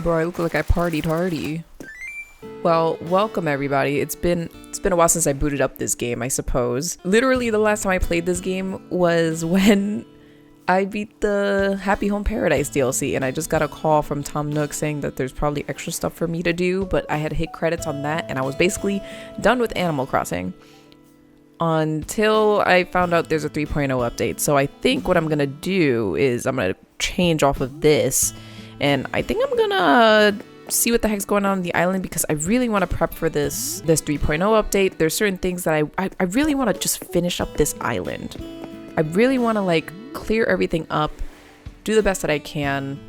Bro, I look like I partied hardy. Well, welcome everybody. It's been a while since I booted up this game, I suppose. Literally the last time I played this game was when I beat the Happy Home Paradise DLC, and I just got a call from Tom Nook saying that there's probably extra stuff for me to do, but I had hit credits on that and I was basically done with Animal Crossing until I found out there's a 3.0 update. So I think what I'm gonna do is I'm gonna change off of this, and I think I'm gonna see what the heck's going on the island, because I really want to prep for this 3.0 update. There's certain things that I really want to just finish up this island. I really want to like clear everything up, do the best that I can,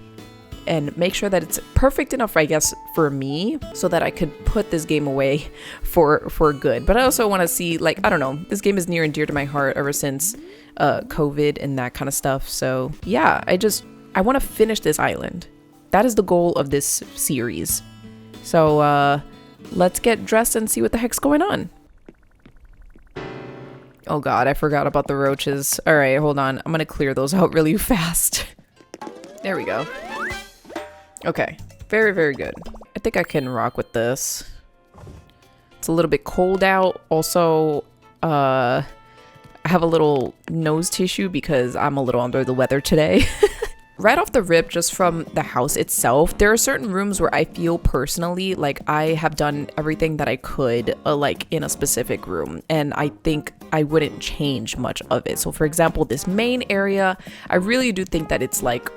and make sure that it's perfect enough, I guess, for me, so that I could put this game away for good. But I also want to see, like, I don't know, this game is near and dear to my heart ever since COVID and that kind of stuff. So yeah, I want to finish this island. That is the goal of this series. So let's get dressed and see what the heck's going on. Oh god, I forgot about the roaches. All right, hold on. I'm gonna clear those out really fast. There we go. Okay, very, very good. I think I can rock with this. It's a little bit cold out. Also, I have a little nose tissue because I'm a little under the weather today. Right off the rip, just from the house itself, there are certain rooms where I feel personally like I have done everything that I could, like in a specific room, and I think I wouldn't change much of it. So for example, this main area, I really do think that it's like,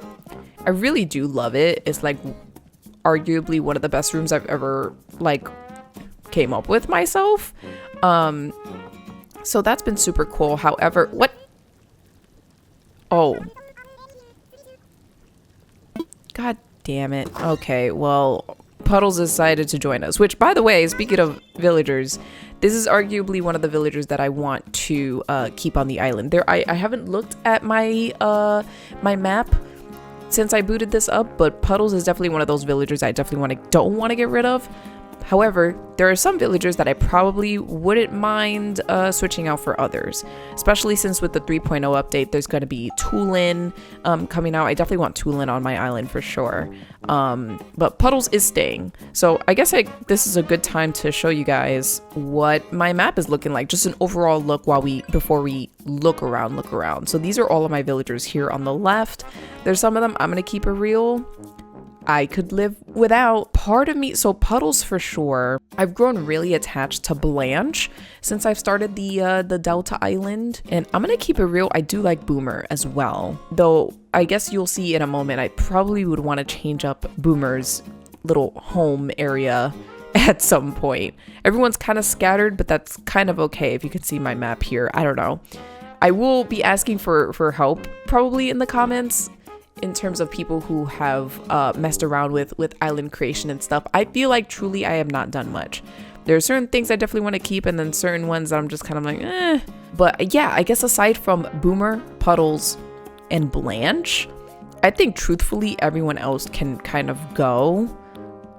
I really do love it. It's like arguably one of the best rooms I've ever like came up with myself. So that's been super cool. However, what? Oh. God damn it. Okay, well, Puddles decided to join us, which, by the way, speaking of villagers, this is arguably one of the villagers that I want to keep on the island. I haven't looked at my my map since I booted this up, but Puddles is definitely one of those villagers I definitely don't want to get rid of. However, there are some villagers that I probably wouldn't mind switching out for others, especially since with the 3.0 update, there's going to be Tulin coming out. I definitely want Tulin on my island for sure. But Puddles is staying. So I guess this is a good time to show you guys what my map is looking like. Just an overall look before we look around. So these are all of my villagers here on the left. There's some of them I'm going to keep it real. I could live without. Part of me, so Puddles for sure. I've grown really attached to Blanche since I've started the Delta Island, and I'm gonna keep it real. I do like Boomer as well, though I guess you'll see in a moment I probably would want to change up Boomer's little home area at some point. Everyone's kind of scattered, but that's kind of okay. If you can see my map here, I don't know. I will be asking for help probably in the comments in terms of people who have messed around with island creation and stuff. I feel like truly I have not done much. There are certain things I definitely want to keep, and then certain ones that I'm just kind of like, eh. But yeah, I guess aside from Boomer, Puddles, and Blanche, I think truthfully everyone else can kind of go.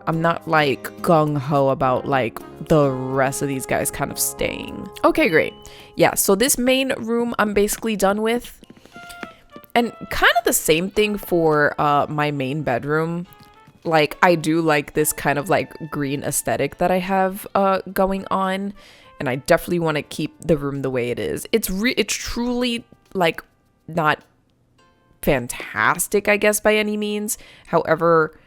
I'm not like gung-ho about like the rest of these guys kind of staying. Okay, great. Yeah, so this main room I'm basically done with. And kind of the same thing for my main bedroom. Like, I do like this kind of like green aesthetic that I have going on, and I definitely want to keep the room the way it is. It's truly like not fantastic, I guess, by any means. However,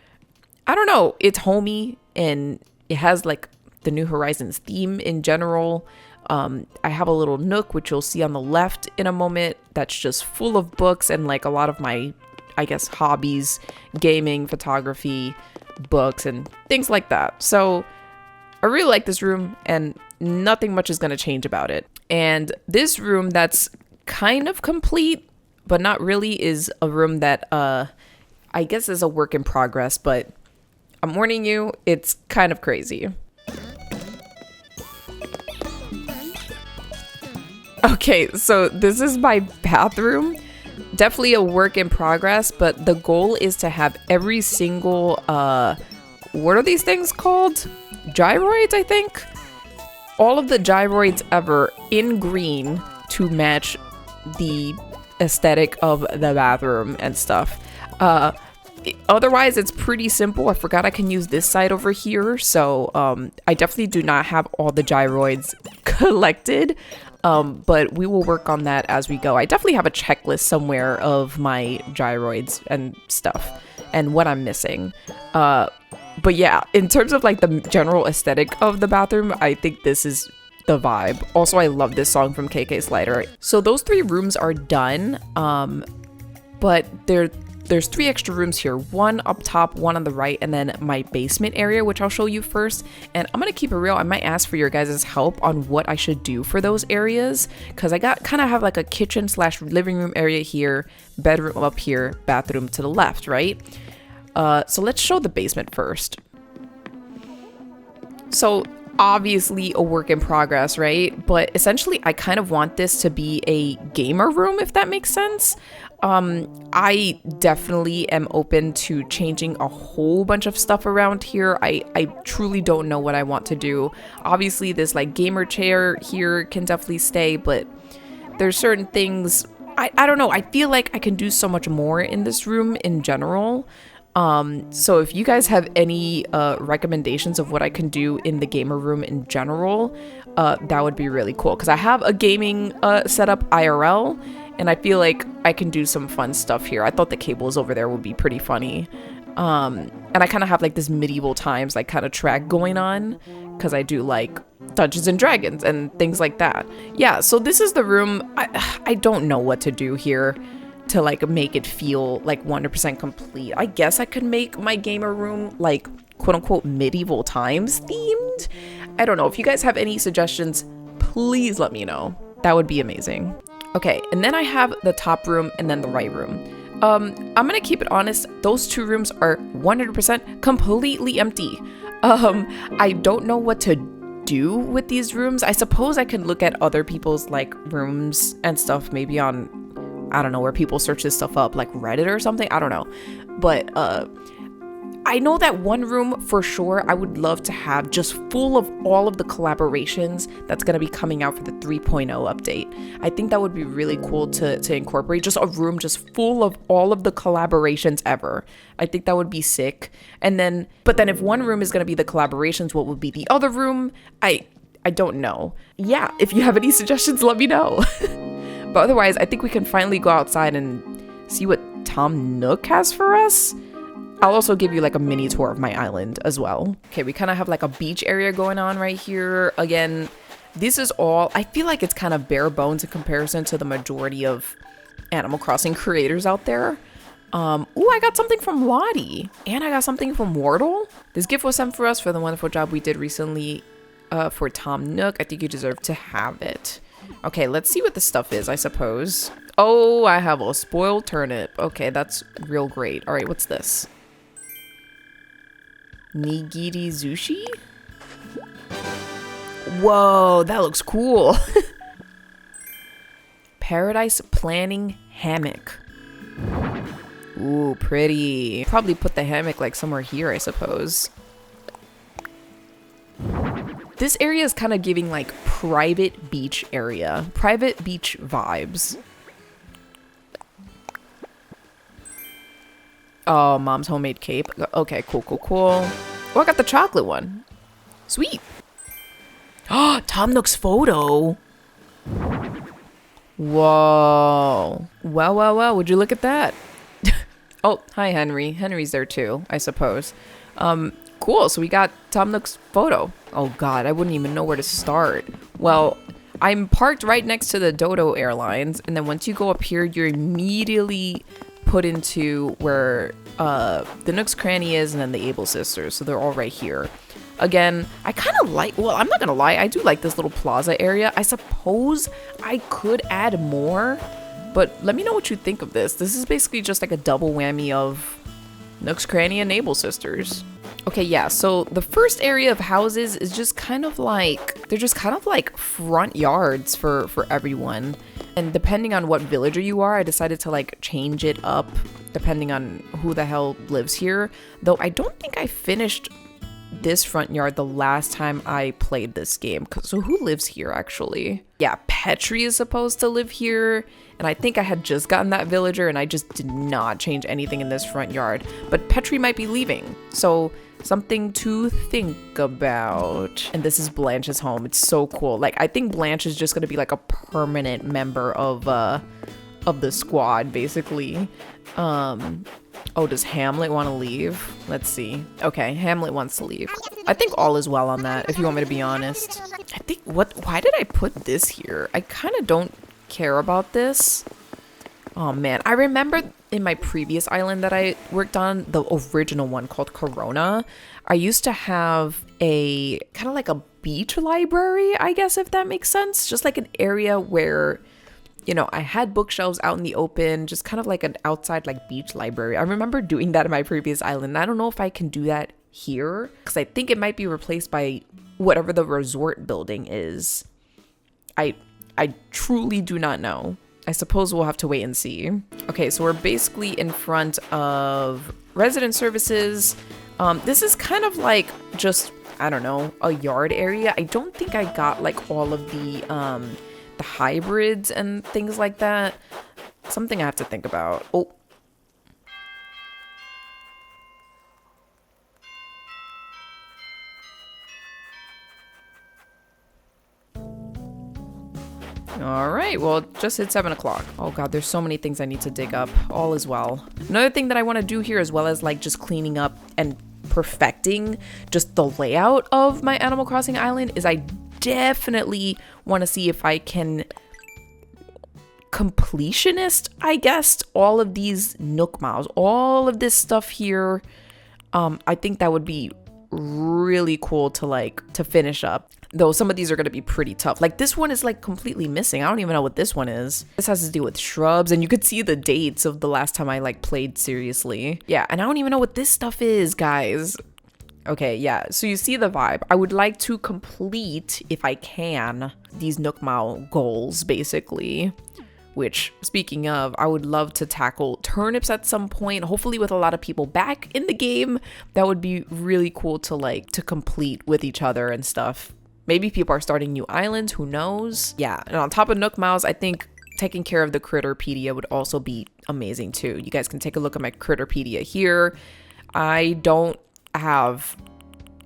I don't know, it's homey and it has like the New Horizons theme in general. I have a little nook, which you'll see on the left in a moment, that's just full of books and like a lot of my, I guess, hobbies, gaming, photography, books, and things like that. So I really like this room, and nothing much is going to change about it. And this room that's kind of complete, but not really, is a room that I guess is a work in progress, but I'm warning you, it's kind of crazy. Okay, so this is my bathroom. Definitely a work in progress, but the goal is to have every single, what are these things called? Gyroids, I think? All of the gyroids ever in green to match the aesthetic of the bathroom and stuff. otherwise it's pretty simple. I forgot I can use this side over here. So I definitely do not have all the gyroids collected. But we will work on that as we go. I definitely have a checklist somewhere of my gyroids and stuff and what I'm missing. But yeah, in terms of like the general aesthetic of the bathroom, I think this is the vibe. Also, I love this song from KK Slider. So those 3 rooms are done. But there's 3 extra rooms here, 1 up top, 1 on the right, and then my basement area, which I'll show you first. And I'm gonna keep it real, I might ask for your guys' help on what I should do for those areas, because I kind of have like a kitchen / living room area here, bedroom up here, bathroom to the left, right? So let's show the basement first. So obviously a work in progress, right? But essentially I kind of want this to be a gamer room, if that makes sense. I definitely am open to changing a whole bunch of stuff around here. I truly don't know what I want to do. Obviously this like gamer chair here can definitely stay, but there's certain things I don't know. I feel like I can do so much more in this room in general. So if you guys have any recommendations of what I can do in the gamer room in general, that would be really cool, because I have a gaming setup IRL, and I feel like I can do some fun stuff here. I thought the cables over there would be pretty funny. And I kind of have like this medieval times like kind of track going on, because I do like Dungeons and Dragons and things like that. Yeah, so this is the room. I don't know what to do here to like make it feel like 100% complete. I guess I could make my gamer room like quote unquote medieval times themed. I don't know. If you guys have any suggestions, please let me know. That would be amazing. Okay, and then I have the top room and then the right room. I'm gonna keep it honest, those 2 rooms are 100% completely empty. I don't know what to do with these rooms. I suppose I can look at other people's like rooms and stuff, maybe on, I don't know, where people search this stuff up, like Reddit or something. I don't know. But I know that one room for sure I would love to have just full of all of the collaborations that's going to be coming out for the 3.0 update. I think that would be really cool to incorporate, just a room just full of all of the collaborations ever. I think that would be sick. And then, but then if one room is going to be the collaborations, what would be the other room? I don't know. Yeah, if you have any suggestions, let me know. But otherwise, I think we can finally go outside and see what Tom Nook has for us. I'll also give you like a mini tour of my island as well. Okay, we kind of have like a beach area going on right here. Again, this is all, I feel like it's kind of bare bones in comparison to the majority of Animal Crossing creators out there. Ooh, I got something from Lottie. And I got something from Wardle. This gift was sent for us for the wonderful job we did recently for Tom Nook. I think you deserve to have it. Okay, let's see what the stuff is, I suppose. Oh, I have a spoiled turnip. Okay, that's real great. All right, what's this? Nigiri Zushi? Whoa, that looks cool. Paradise Planning Hammock. Ooh, pretty. Probably put the hammock like somewhere here, I suppose. This area is kind of giving like private beach area. Private beach vibes. Oh, mom's homemade cape. Okay, cool, cool, cool. Oh, I got the chocolate one. Sweet. Oh, Tom Nook's photo. Whoa. Well, would you look at that? Oh, hi, Henry. Henry's there too, I suppose. Cool, so we got Tom Nook's photo. Oh god, I wouldn't even know where to start. Well, I'm parked right next to the Dodo Airlines, and then once you go up here, you're immediately put into where the Nook's Cranny is, and then the Able Sisters, so they're all right here. Again, I kind of like, well, I'm not gonna lie, I do like this little plaza area. I suppose I could add more, but let me know what you think of this. This is basically just like a double whammy of Nook's Cranny and Able Sisters. Okay, yeah, so the first area of houses is just kind of like, they're just kind of like front yards for everyone. And depending on what villager you are, I decided to like change it up depending on who the hell lives here. Though I don't think I finished this front yard the last time I played this game. So who lives here actually? Yeah, Petri is supposed to live here. And I think I had just gotten that villager and I just did not change anything in this front yard. But Petri might be leaving. So something to think about. And this is Blanche's home. It's so cool. Like, I think Blanche is just going to be like a permanent member of the squad, basically. Oh, does Hamlet want to leave? Let's see. Okay, Hamlet wants to leave. I think all is well on that, if you want me to be honest. I think, why did I put this here? I kind of don't care about this. Oh man, I remember in my previous island that I worked on, the original one called Corona, I used to have a kind of like a beach library, I guess, if that makes sense. Just like an area where, you know, I had bookshelves out in the open, just kind of like an outside like beach library. I remember doing that in my previous island. I don't know if I can do that here because I think it might be replaced by whatever the resort building is. I truly do not know. I suppose we'll have to wait and see. Okay, so we're basically in front of resident services. This is kind of like just, I don't know, a yard area. I don't think I got like all of the hybrids and things like that. Something I have to think about. Oh. All right, well, just hit 7 o'clock. Oh God, there's so many things I need to dig up. All is well. Another thing that I want to do here, as well as like just cleaning up and perfecting just the layout of my Animal Crossing island, is I definitely want to see if I can completionist, I guess, all of these Nook Miles, all of this stuff here. I think that would be really cool to finish up. Though some of these are going to be pretty tough. Like this one is like completely missing. I don't even know what this one is. This has to do with shrubs, and you could see the dates of the last time I like played seriously. Yeah, and I don't even know what this stuff is, guys. Okay, yeah, so you see the vibe. I would like to complete, if I can, these Nook Mile goals, basically. Which, speaking of, I would love to tackle turnips at some point, hopefully with a lot of people back in the game. That would be really cool to complete with each other and stuff. Maybe people are starting new islands, who knows? Yeah, and on top of Nook Miles, I think taking care of the Critterpedia would also be amazing too. You guys can take a look at my Critterpedia here. I don't have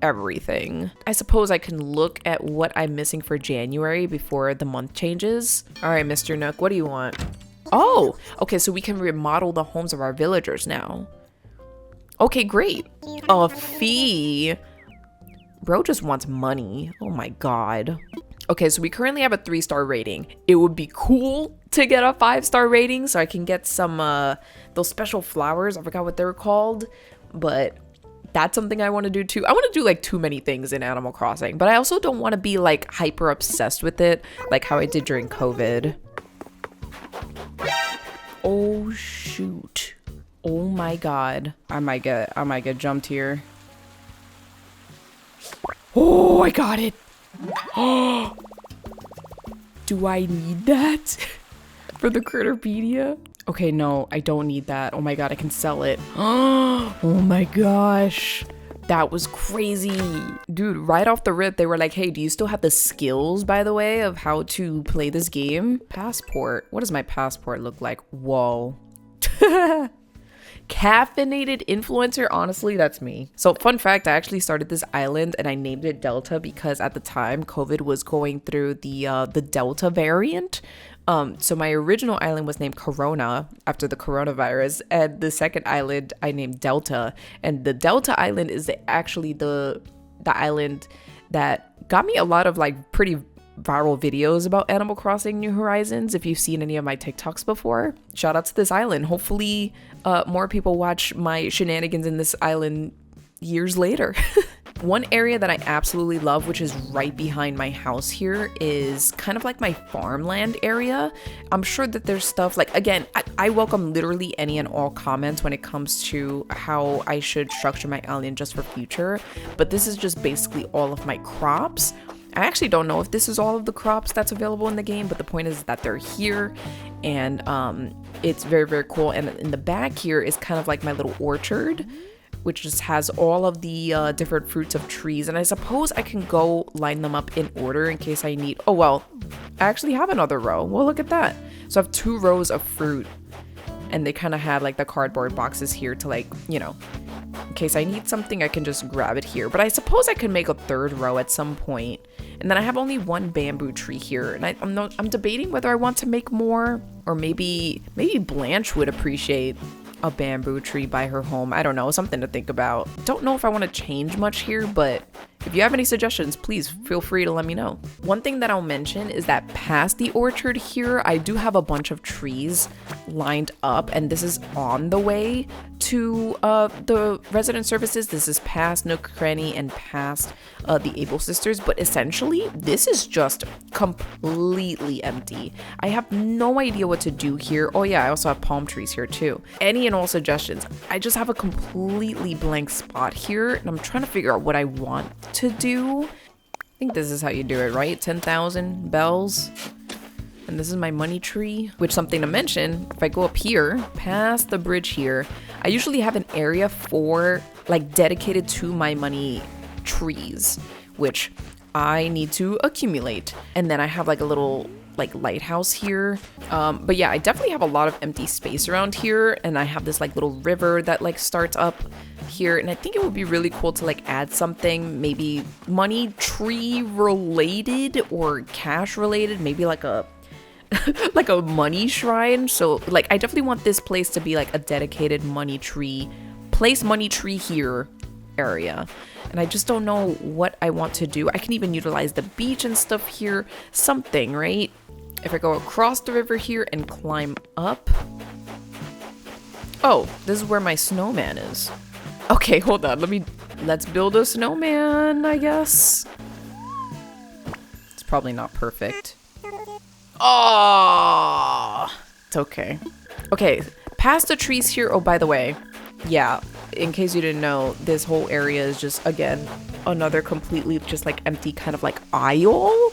everything. I suppose I can look at what I'm missing for January before the month changes. All right, Mr. Nook, what do you want? Oh, okay, so we can remodel the homes of our villagers now. Okay, great. A fee. Bro just wants money. Oh my God. Okay, so we currently have a 3-star rating. It would be cool to get a 5-star rating so I can get some those special flowers. I forgot what they're called, but that's something I want to do too. I want to do like too many things in Animal Crossing, but I also don't want to be like hyper obsessed with it like how I did during COVID. Oh shoot. Oh my God. I might get jumped here. Oh, I got it. Oh, do I need that for the Critterpedia? Okay, no, I don't need that. Oh my God, I can sell it. Oh my gosh. That was crazy. Dude, right off the rip, they were like, hey, do you still have the skills, by the way, of how to play this game? Passport. What does my passport look like? Whoa. Caffeinated influencer, honestly, that's me. So fun fact, I actually started this island and I named it Delta because at the time COVID was going through the Delta variant. So my original island was named Corona after the coronavirus, and the second island I named Delta, and the Delta island is actually the island that got me a lot of like pretty viral videos about Animal Crossing New Horizons. If you've seen any of my TikToks before, shout out to this island. Hopefully more people watch my shenanigans in this island years later. One area that I absolutely love, which is right behind my house here, is kind of like my farmland area. I'm sure that there's stuff like, again, I welcome literally any and all comments when it comes to how I should structure my island just for future, but this is just basically all of my crops. I actually don't know if this is all of the crops that's available in the game, but the point is that they're here, and it's very, very cool. And in the back here is kind of like my little orchard. which just has all of the different fruits of trees. And I suppose I can go line them up in order in case I need. Oh, well, I actually have another row. Well, look at that. So I have 2 rows of fruit, and they kind of have like the cardboard boxes here to like, you know, in case I need something, I can just grab it here. But I suppose I can make a 3rd row at some point. And then I have only 1 bamboo tree here. And I'm debating whether I want to make more, or maybe Blanche would appreciate a bamboo tree by her home. I don't know, something to think about. Don't know if I want to change much here, but if you have any suggestions, please feel free to let me know. One thing that I'll mention is that past the orchard here, I do have a bunch of trees lined up, and this is on the way to the resident services. This is past Nook Cranny and past the Able Sisters, but essentially this is just completely empty. I have no idea what to do here. Oh yeah, I also have palm trees here too. Any and all suggestions? I just have a completely blank spot here, and I'm trying to figure out what I want to do. I think this is how you do it, right? 10,000 bells. And this is my money tree, which, something to mention, if I go up here, past the bridge here, I usually have an area for, like, dedicated to my money trees, which I need to accumulate. And then I have like a little like lighthouse here. But yeah, I definitely have a lot of empty space around here, and I have this like little river that like starts up here, and I think it would be really cool to like add something maybe money tree related or cash related, maybe like a like a money shrine. So like I definitely want this place to be like a dedicated money tree place, money tree here area. And I just don't know what I want to do. I can even utilize the beach and stuff here, something, right? If I go across the river here and climb up. Oh, this is where my snowman is. Okay, hold on. Let's build a snowman, I guess. It's probably not perfect. Oh, it's okay. Okay, past the trees here. Oh, by the way, yeah, in case you didn't know, this whole area is just, again, another completely just like empty kind of like aisle.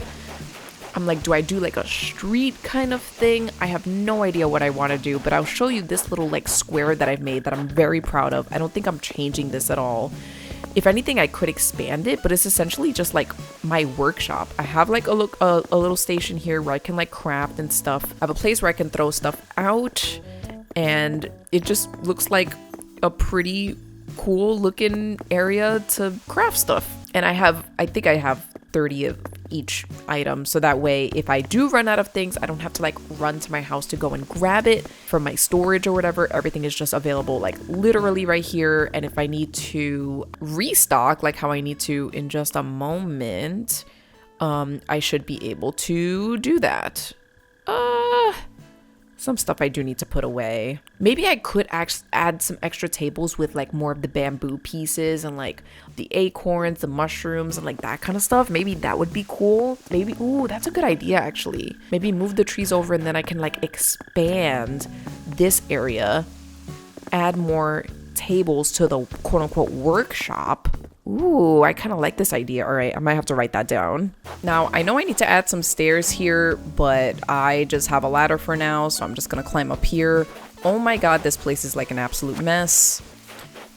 I'm like, do I do like a street kind of thing? I have no idea what I want to do, but I'll show you this little like square that I've made that I'm very proud of. I don't think I'm changing this at all. If anything, I could expand it, but it's essentially just like my workshop. I have like a little station here where I can like craft and stuff. I have a place where I can throw stuff out, and it just looks like a pretty cool looking area to craft stuff. And I think I have 30 of each item, so that way if I do run out of things, I don't have to like run to my house to go and grab it from my storage or whatever. Everything is just available like literally right here. And if I need to restock, like how I need to in just a moment, I should be able to do that. Some stuff I do need to put away. Maybe I could add some extra tables with like more of the bamboo pieces and like the acorns, the mushrooms, and like that kind of stuff. Maybe that would be cool. Maybe, ooh, that's a good idea actually. Maybe move the trees over and then I can like expand this area, add more tables to the quote unquote workshop. Ooh, I kind of like this idea. All right, I might have to write that down. Now, I know I need to add some stairs here, but I just have a ladder for now, so I'm just gonna climb up here. Oh my god, this place is like an absolute mess.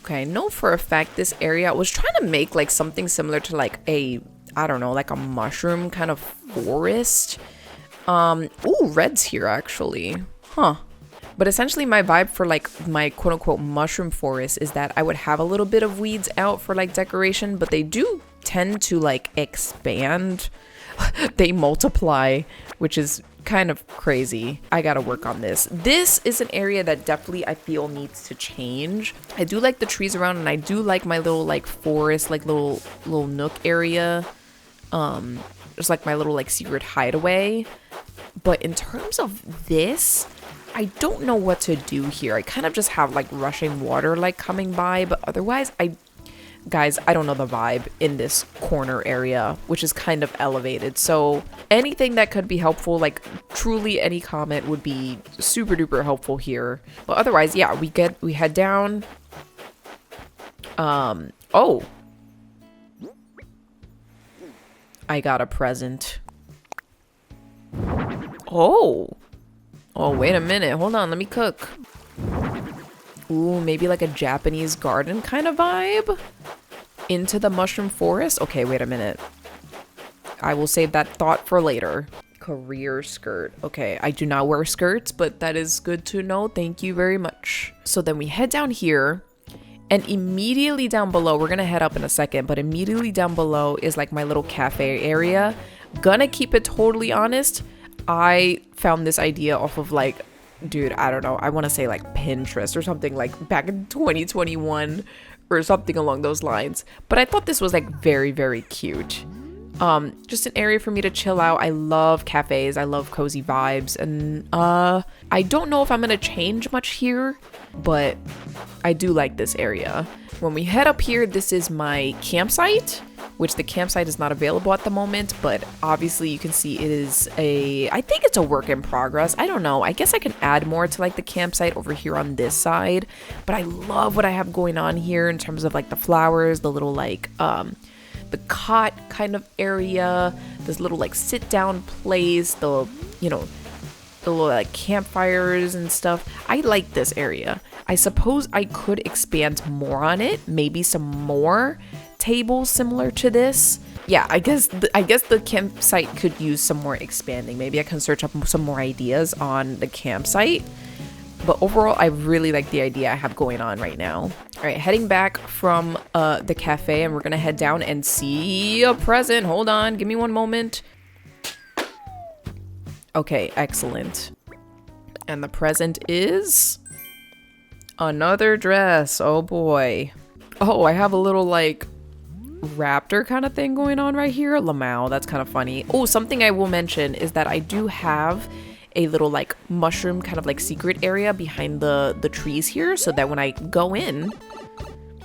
Okay, I know for a fact this area, I was trying to make like something similar to like a, I don't know, like a mushroom kind of forest. Ooh, red's here actually. Huh. But essentially my vibe for like my quote unquote mushroom forest is that I would have a little bit of weeds out for like decoration, but they do tend to like expand. They multiply, which is kind of crazy. I gotta work on this. This is an area that definitely I feel needs to change. I do like the trees around, and I do like my little like forest, like little nook area. Just like my little like secret hideaway. But in terms of this, I don't know what to do here. I kind of just have like rushing water like coming by, but otherwise guys, I don't know the vibe in this corner area, which is kind of elevated. So anything that could be helpful, like truly any comment would be super duper helpful here. But otherwise, yeah, we head down. Oh, I got a present. Oh, wait a minute. Hold on. Let me cook. Ooh, maybe like a Japanese garden kind of vibe into the mushroom forest. Okay, wait a minute. I will save that thought for later. Career skirt. Okay, I do not wear skirts, but that is good to know. Thank you very much. So then we head down here, and immediately down below, we're gonna head up in a second, but immediately down below is like my little cafe area. Gonna keep it totally honest, I found this idea off of like, dude, I don't know, I want to say like Pinterest or something, like back in 2021 or something along those lines. But I thought this was like very, very cute. Just an area for me to chill out. I love cafes, I love cozy vibes, and I don't know if I'm gonna change much here, but I do like this area. When we head up here, this is my campsite, which the campsite is not available at the moment, but obviously you can see it is I think it's a work in progress. I don't know. I guess I can add more to like the campsite over here on this side, but I love what I have going on here in terms of like the flowers, the little like, the cot kind of area, this little like sit down place, the, you know, the little like campfires and stuff. I like this area. I suppose I could expand more on it, maybe some more tables similar to this. Yeah, I guess the campsite could use some more expanding. Maybe I can search up some more ideas on the campsite. But overall, I really like the idea I have going on right now. All right, heading back from the cafe, and we're gonna head down and see a present. Hold on, give me one moment. Okay, excellent. And the present is another dress. Oh boy. Oh, I have a little like raptor kind of thing going on right here. Lamau, that's kind of funny. Oh, something I will mention is that I do have a little like mushroom kind of like secret area behind the trees here, so that when I go in,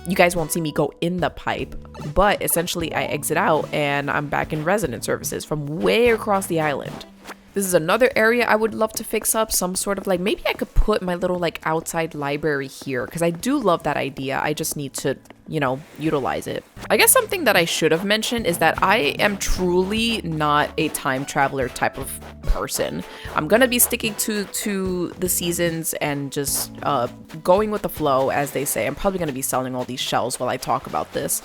you guys won't see me go in the pipe, but essentially I exit out and I'm back in resident services from way across the island. This is another area I would love to fix up, some sort of like, maybe I could put my little like outside library here, because I do love that idea. I just need to, you know, utilize it. I guess something that I should have mentioned is that I am truly not a time traveler type of person. I'm gonna be sticking to the seasons and just going with the flow, as they say. I'm probably gonna be selling all these shells while I talk about this.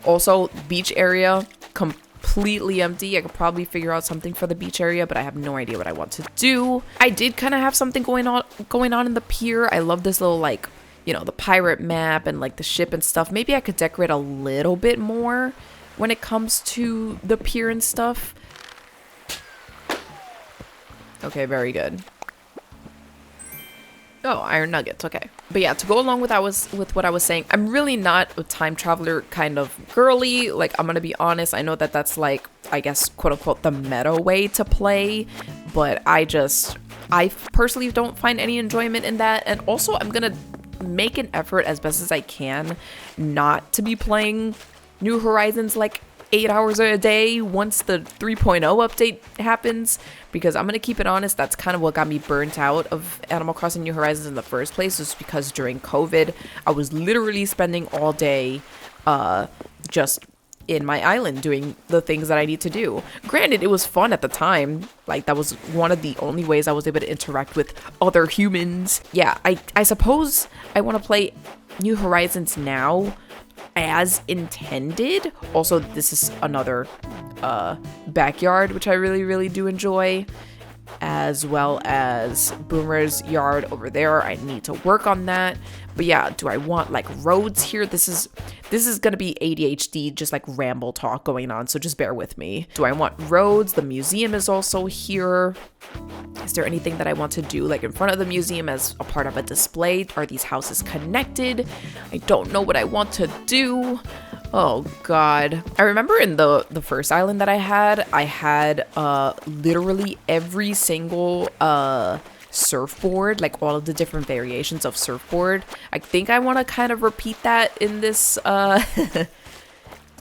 Also, beach area, completely empty. I could probably figure out something for the beach area, but I have no idea what I want to do. I did kind of have something going on in the pier. I love this little like, you know, the pirate map and like the ship and stuff. Maybe I could decorate a little bit more when it comes to the pier and stuff. Okay, very good. Oh, iron nuggets. Okay. But yeah, to go along with what I was saying, I'm really not a time traveler kind of girly. Like, I'm gonna be honest. I know that that's like, I guess, quote unquote, the meta way to play, but I personally don't find any enjoyment in that. And also, I'm gonna make an effort as best as I can not to be playing New Horizons like 8 hours a day once the 3.0 update happens, because I'm gonna keep it honest, that's kind of what got me burnt out of Animal Crossing New Horizons in the first place, is because during COVID I was literally spending all day just in my island doing the things that I need to do. Granted, it was fun at the time. Like, that was one of the only ways I was able to interact with other humans. Yeah, I suppose I want to play New Horizons now as intended. Also, this is another backyard, which I really do enjoy, as well as Boomer's yard over there. I need to work on that. But yeah, do I want like roads here? This is gonna be ADHD, just like ramble talk going on, so just bear with me. Do I want roads? The museum is also here. Is there anything that I want to do like in front of the museum as a part of a display? Are these houses connected? I don't know what I want to do. Oh god. I remember in the first island that I had literally every single surfboard, like all of the different variations of surfboard. I think I want to kind of repeat that in this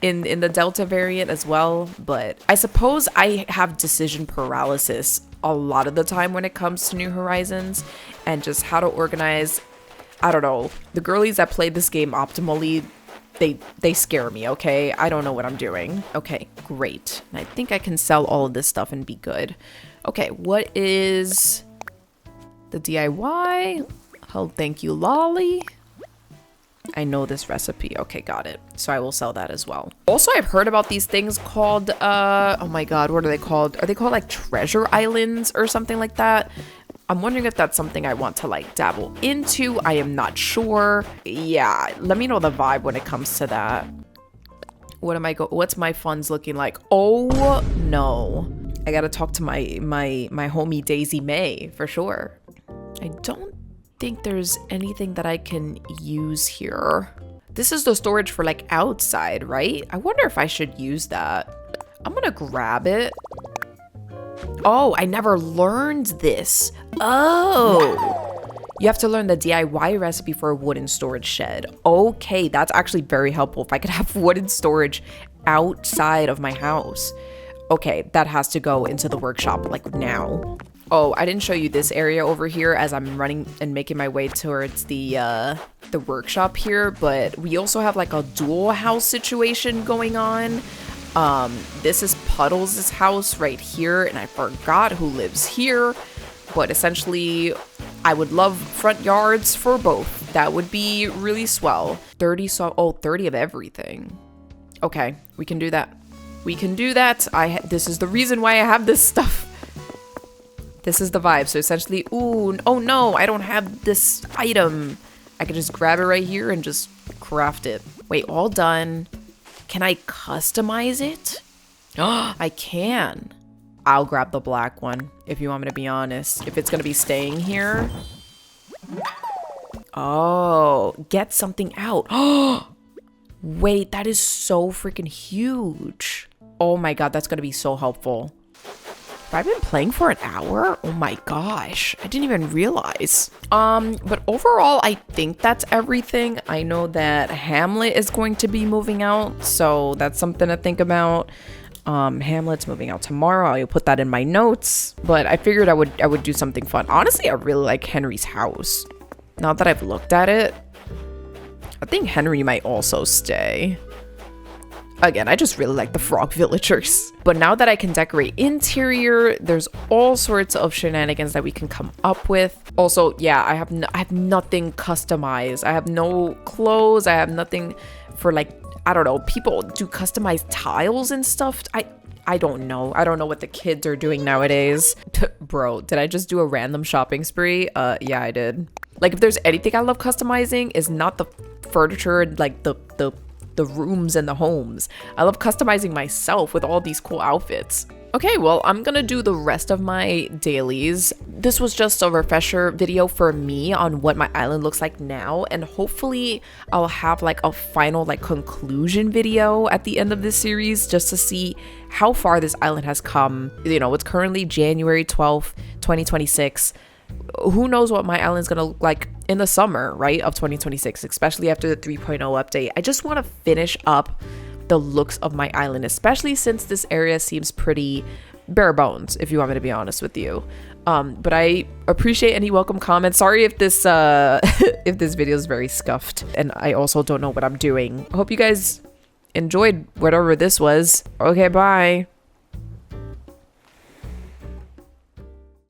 in the Delta variant as well, but I suppose I have decision paralysis a lot of the time when it comes to New Horizons and just how to organize. I don't know, the girlies that play this game optimally, they scare me, okay? I don't know what I'm doing. Okay, great. And I think I can sell all of this stuff and be good. Okay, what is the DIY? Oh, thank you, Lolly. I know this recipe. Okay, got it. So I will sell that as well. Also, I've heard about these things called, oh my God, what are they called? Are they called like treasure islands or something like that? I'm wondering if that's something I want to like dabble into. I am not sure. Yeah, let me know the vibe when it comes to that. What's my funds looking like? Oh no. I gotta talk to my homie Daisy May for sure. I don't think there's anything that I can use here. This is the storage for like outside, right? I wonder if I should use that. I'm gonna grab it. Oh, I never learned this. Oh, you have to learn the DIY recipe for a wooden storage shed. Okay, that's actually very helpful. If I could have wooden storage outside of my house. Okay, that has to go into the workshop like now. Oh, I didn't show you this area over here as I'm running and making my way towards the workshop here, but we also have like a dual house situation going on. This is Puddles' house right here, and I forgot who lives here, but essentially I would love front yards for both. That would be really swell. 30 of everything. Okay, we can do that. We can do that. This is the reason why I have this stuff. This is the vibe. So essentially, ooh, oh no, I don't have this item. I can just grab it right here and just craft it. Wait, all done. Can I customize it? Oh, I can. I'll grab the black one, if you want me to be honest. If it's gonna be staying here. Oh, get something out. Oh, wait, that is so freaking huge. Oh my God, that's gonna be so helpful. Have I been playing for an hour? Oh my gosh, I didn't even realize. But overall, I think that's everything. I know that Hamlet is going to be moving out, so that's something to think about. Hamlet's moving out tomorrow. I'll put that in my notes, but I figured I would do something fun. Honestly, I really like Henry's house. Now that I've looked at it, I think Henry might also stay. Again, I just really like the frog villagers. But now that I can decorate interior, there's all sorts of shenanigans that we can come up with. Also, yeah, I have nothing customized. I have no clothes. I have nothing for like, I don't know, people do customized tiles and stuff. I don't know. I don't know what the kids are doing nowadays. Bro, did I just do a random shopping spree? Yeah, I did. Like, if there's anything I love customizing, is not the furniture, like the rooms and the homes. I love customizing myself with all these cool outfits. Okay, well, I'm gonna do the rest of my dailies. This was just a refresher video for me on what my island looks like now, and hopefully I'll have like a final like conclusion video at the end of this series just to see how far this island has come. You know, it's currently January 12th, 2026. Who knows what my island's gonna look like in the summer, right, of 2026, especially after the 3.0 update. I just want to finish up the looks of my island, especially since this area seems pretty bare bones, if you want me to be honest with you. But I appreciate any welcome comments. Sorry if this if this video is very scuffed, and I also don't know what I'm doing. I hope you guys enjoyed whatever this was. Okay, bye.